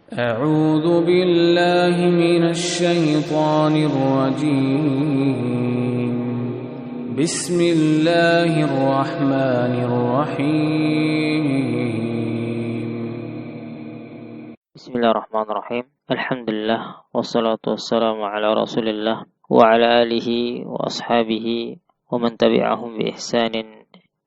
أعوذ بالله من الشيطان الرجيم بسم الله الرحمن الرحيم بسم الله الرحمن الرحيم الحمد لله والصلاة والسلام على رسول الله وعلى آله وأصحابه ومن تبعهم بإحسان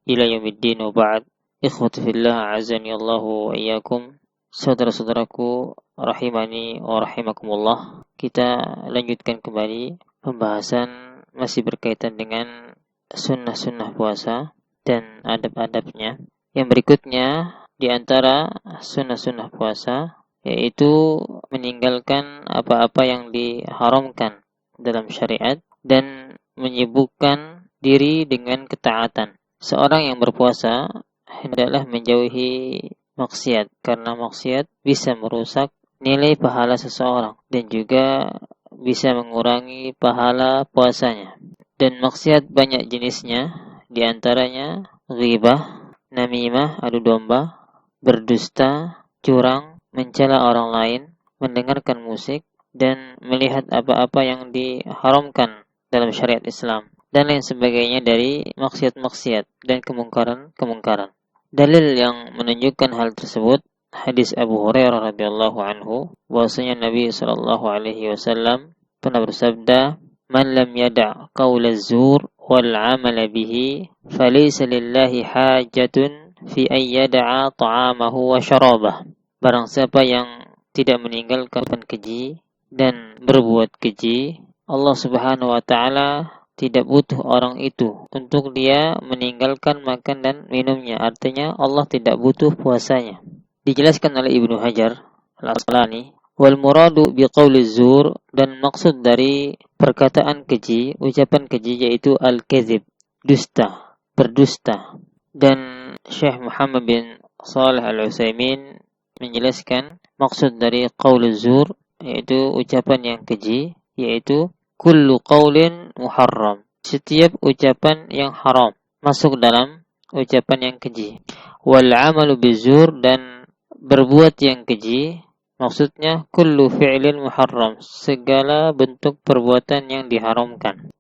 إلى يوم الدين وبعد. Ikhwati fillah, azani Allah wa iyyakum. Saudara-saudaraku rahimani wa rahimakumullah. Kita lanjutkan kembali pembahasan masih berkaitan dengan sunnah-sunnah puasa dan adab-adabnya. Yang berikutnya di antara sunnah-sunnah puasa yaitu meninggalkan apa-apa yang diharamkan dalam syariat dan menyibukkan diri dengan ketaatan. Seorang yang berpuasa hendaklah menjauhi maksiat, karena maksiat bisa merusak nilai pahala seseorang dan juga bisa mengurangi pahala puasanya. Dan maksiat banyak jenisnya, di antaranya ghibah, namimah, adu domba, berdusta, curang, mencela orang lain, mendengarkan musik, dan melihat apa-apa yang diharamkan dalam syariat Islam, dan lain sebagainya dari maksiat-maksiat dan kemungkaran-kemungkaran. Dalil yang menunjukkan hal tersebut hadis Abu Hurairah radhiyallahu anhu, bahwasanya Nabi sallallahu alaihi wasallam pernah bersabda, "Man lam yada' qaula az-zur wal 'amala bihi, falaysa lillahi hajatun fi an yada'a ta'amahu wa syarabah." Barang siapa yang tidak meninggalkan keji dan berbuat keji, Allah Subhanahu wa taala tidak butuh orang itu untuk dia meninggalkan makan dan minumnya. Artinya Allah tidak butuh puasanya. Dijelaskan oleh Ibnu Hajar Al-Asqalani, wal muradu biqauli zur, dan maksud dari perkataan keji, ucapan keji, yaitu al-kadzib, dusta, berdusta. Dan Syekh Muhammad bin Shalih Al-Utsaimin menjelaskan maksud dari qaul zur, yaitu ucapan yang keji, yaitu kullu qaulin muharram, setiap ucapan yang haram masuk dalam ucapan yang keji. Wal amalu bizur, dan berbuat yang keji, maksudnya kullu fi'lin muharram, segala bentuk perbuatan yang diharamkan.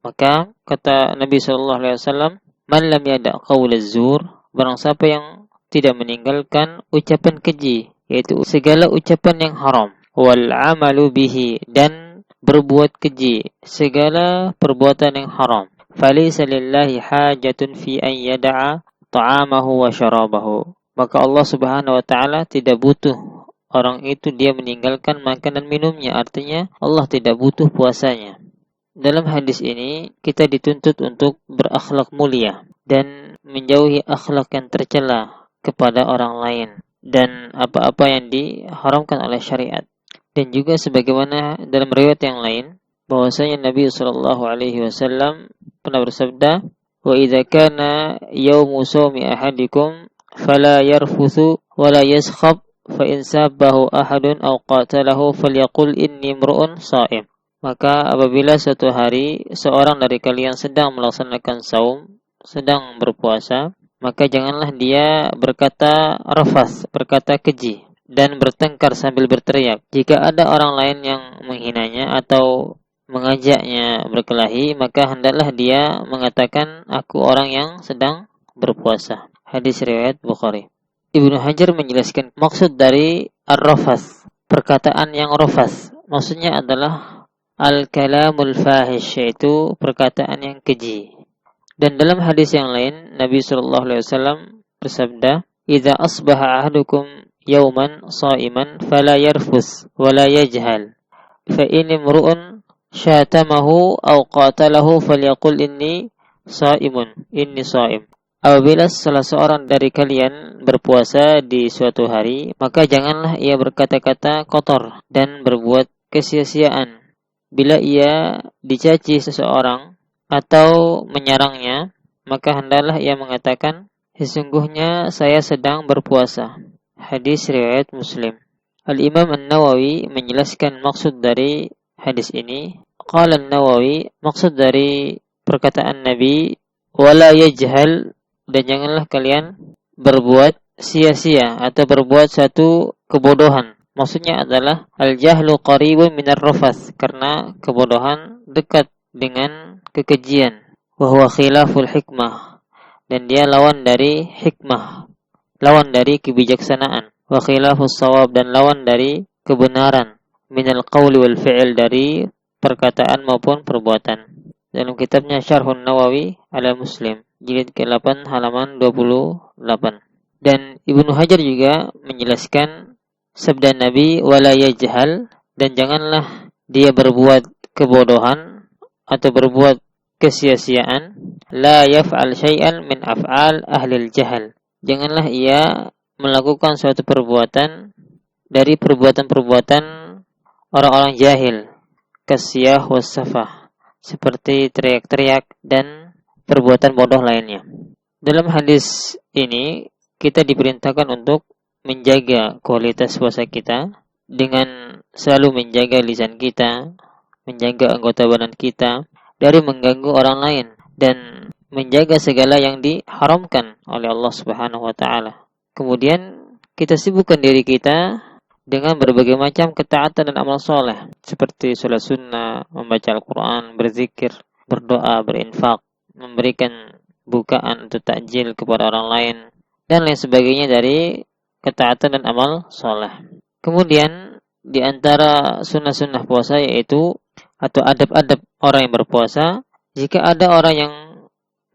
Maka kata Nabi sallallahu alaihi wasallam, man lam yada' qaul az-zur, barang siapa yang tidak meninggalkan ucapan keji, yaitu segala ucapan yang haram, wal amalu bihi, dan berbuat keji, segala perbuatan yang haram, falaysa lillahi hajatun fi an yada'a ta'amahu wa syarabahu, maka Allah Subhanahu wa taala tidak butuh orang itu dia meninggalkan makan dan minumnya. Artinya Allah tidak butuh puasanya. Dalam hadis ini kita dituntut untuk berakhlak mulia dan menjauhi akhlak yang tercela kepada orang lain dan apa-apa yang diharamkan oleh syariat. Dan juga sebagaimana dalam riwayat yang lain, bahwasanya Nabi sallallahu alaihi wasallam pernah bersabda, "Wa idza kana yaumu shaumi ahadikum fala yarfuthu wa la yaskhab, fa in sabbahu ahadun aw qatalahu falyaqul inni imru'un sha'im." Maka apabila suatu hari seorang dari kalian sedang melaksanakan saum, sedang berpuasa, maka janganlah dia berkata rafath, berkata keji, dan bertengkar sambil berteriak. Jika ada orang lain yang menghinanya atau mengajaknya berkelahi, maka hendaklah dia mengatakan, aku orang yang sedang berpuasa. Hadis riwayat Bukhari. Ibnu Hajar menjelaskan maksud dari ar-rafath, perkataan yang rafath, maksudnya adalah al-kalamul fahish, yaitu perkataan yang keji. Dan dalam hadis yang lain, Nabi sallallahu alaihi wasallam bersabda, "Idza asbaha ahadukum yauman sha'iman fala yarfus wala yajhal, fa in imru'un syatamahu aw qatalahu falyaqul inni sha'im." Apabila salah seorang dari kalian berpuasa di suatu hari, maka janganlah ia berkata-kata kotor dan berbuat kesia-siaan. Bila ia dicaci seseorang atau menyerangnya, maka hendaklah ia mengatakan, sesungguhnya saya sedang berpuasa. Hadis riwayat Muslim. Al-Imam An-Nawawi menjelaskan maksud dari hadis ini. Qala An-Nawawi, maksud dari perkataan Nabi, wala yajhal, dan janganlah kalian berbuat sia-sia atau berbuat satu kebodohan. Maksudnya adalah al-jahlu qaribun minar rafath, karena kebodohan dekat dengan kekejian. Wa huwa khilaful hikmah, dan dia lawan dari hikmah, lawan dari kebijaksanaan. Wa khilafus shawab, dan lawan dari kebenaran. Minal qawli wal fi'il, dari perkataan maupun perbuatan. Dalam kitabnya Syarhun Nawawi ala Muslim, jilid ke-8 halaman 28. Dan Ibnu Hajar juga menjelaskan sabda Nabi wala yajhal, dan janganlah dia berbuat kebodohan atau berbuat kesia-siaan. La yaf'al syai'an min af'al ahlil jahal, janganlah ia melakukan suatu perbuatan dari perbuatan-perbuatan orang-orang jahil, kasyah wassafah, seperti teriak-teriak dan perbuatan bodoh lainnya. Dalam hadis ini kita diperintahkan untuk menjaga kualitas puasa kita dengan selalu menjaga lisan kita, menjaga anggota badan kita dari mengganggu orang lain, dan menjaga segala yang diharamkan oleh Allah Subhanahu wa taala. Kemudian kita sibukkan diri kita dengan berbagai macam ketaatan dan amal soleh, seperti sholat sunnah, membaca Al-Quran, berzikir, berdoa, berinfak, memberikan bukaan untuk takjil kepada orang lain, dan lain sebagainya dari ketaatan dan amal soleh. Kemudian di antara sunnah-sunnah puasa yaitu atau adab-adab orang yang berpuasa, jika ada orang yang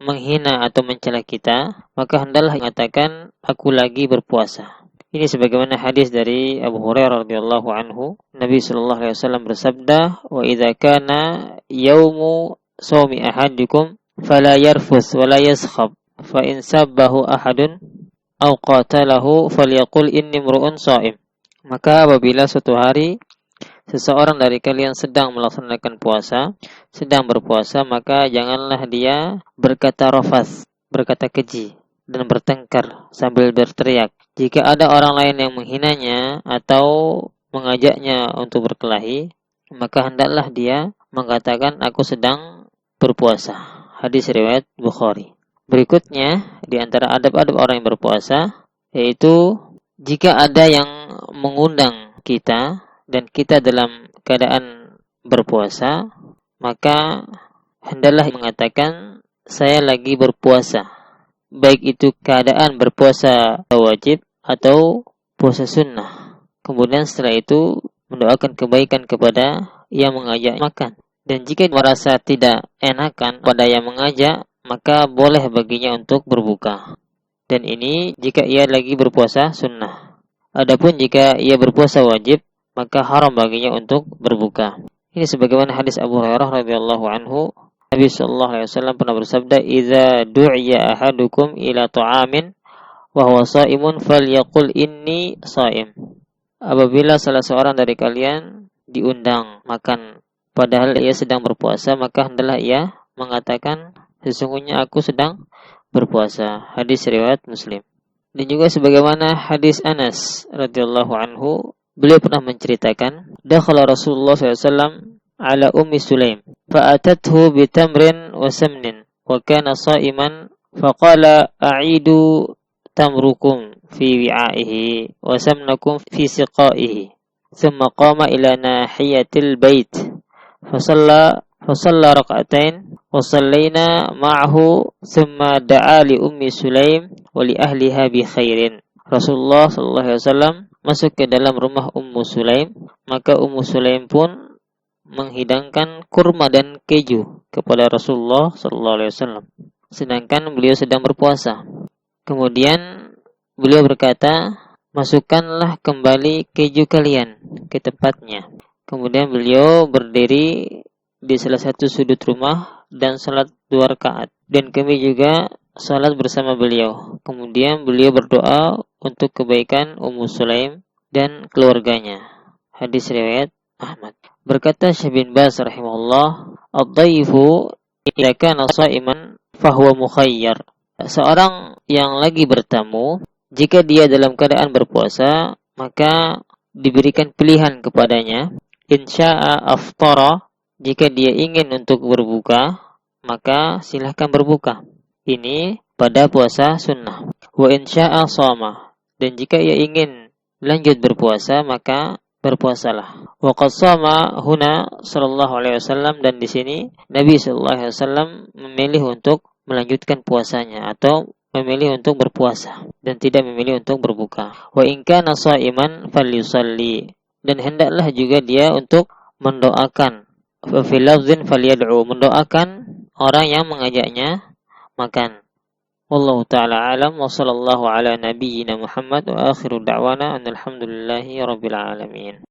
menghina atau mencela kita, maka hendaklah mengatakan aku lagi berpuasa. Ini sebagaimana hadis dari Abu Hurairah radhiyallahu anhu, Nabi sallallahu alaihi wasallam bersabda, "Wa idza kana yaumu shaumi ahadikum fala yarfuth wa la yaskhab, fa in sabbahu ahadun aw qatalahu falyaqul inni mru'un shaim." Maka apabila suatu hari seseorang dari kalian sedang melaksanakan puasa, sedang berpuasa, maka janganlah dia berkata rafas, berkata keji, dan bertengkar sambil berteriak. Jika ada orang lain yang menghinanya atau mengajaknya untuk berkelahi, maka hendaklah dia mengatakan aku sedang berpuasa. Hadis riwayat Bukhari. Berikutnya, di antara adab-adab orang yang berpuasa, yaitu jika ada yang mengundang kita dan kita dalam keadaan berpuasa, maka hendaklah mengatakan saya lagi berpuasa, baik itu keadaan berpuasa wajib atau puasa sunnah. Kemudian setelah itu mendoakan kebaikan kepada yang mengajak makan. Dan jika merasa tidak enakan pada yang mengajak, maka boleh baginya untuk berbuka. Dan ini jika ia lagi berpuasa sunnah. Adapun jika ia berpuasa wajib, maka haram baginya untuk berbuka. Ini sebagaimana hadis Abu Hurairah radhiyallahu anhu, Nabi sallallahu alaihi wasallam pernah bersabda, "Idza du'iya ahadukum ila ta'amin wa huwa sha'imun falyaqul inni sha'im." Apabila salah seorang dari kalian diundang makan padahal ia sedang berpuasa, maka hendaklah ia mengatakan sesungguhnya aku sedang berpuasa. Hadis riwayat Muslim. Dan juga sebagaimana hadis Anas radhiyallahu anhu, beliau pernah menceritakan, dakhala Rasulullah SAW ala Ummi Sulaim, fa'atathu bitamrin wa samnin, wa kana sha'iman, faqala a'idu tamrukum fi wi'aihi, wa samnakum fi siqaihi. Thumma qama ila nahiyatil bait, fasalla raka'atain, wa sallaina ma'ahu, thumma da'a li Ummi Sulaim wa li ahliha bi khairin. Rasulullah sallallahu alaihi wasallam masuk ke dalam rumah Ummu Sulaim, maka Ummu Sulaim pun menghidangkan kurma dan keju kepada Rasulullah sallallahu alaihi wasallam, sedangkan beliau sedang berpuasa. Kemudian beliau berkata, masukkanlah kembali keju kalian ke tempatnya. Kemudian beliau berdiri di salah satu sudut rumah dan salat 2 rakaat, dan kami juga salat bersama beliau. Kemudian beliau berdoa untuk kebaikan Ummu Sulaim dan keluarganya. Hadis riwayat Ahmad. Berkata Syekh bin Baz rahimahullah, ad-dhaifu idza kana sha'iman fahuwa mukhayyar. Seorang yang lagi bertamu, jika dia dalam keadaan berpuasa, maka diberikan pilihan kepadanya. Insya'a aftara, jika dia ingin untuk berbuka, maka silahkan berbuka. Ini pada puasa sunnah. Wa insya'a shoma, dan jika ia ingin lanjut berpuasa, maka berpuasalah. Wa qad shama huna sallallahu alaihi wasallam, dan di sini Nabi sallallahu alaihi wasallam memilih untuk melanjutkan puasanya atau memilih untuk berpuasa dan tidak memilih untuk berbuka. Wa in kana sha'iman falyusalli, dan hendaklah juga dia untuk mendoakan. Fa fil lafzin falyad'u, mendoakan orang yang mengajaknya makan. Wallahu ta'ala alam, wa sallallahu ala nabiyyina Muhammad, wa akhiru da'wana alhamdulillahi rabbil alamin.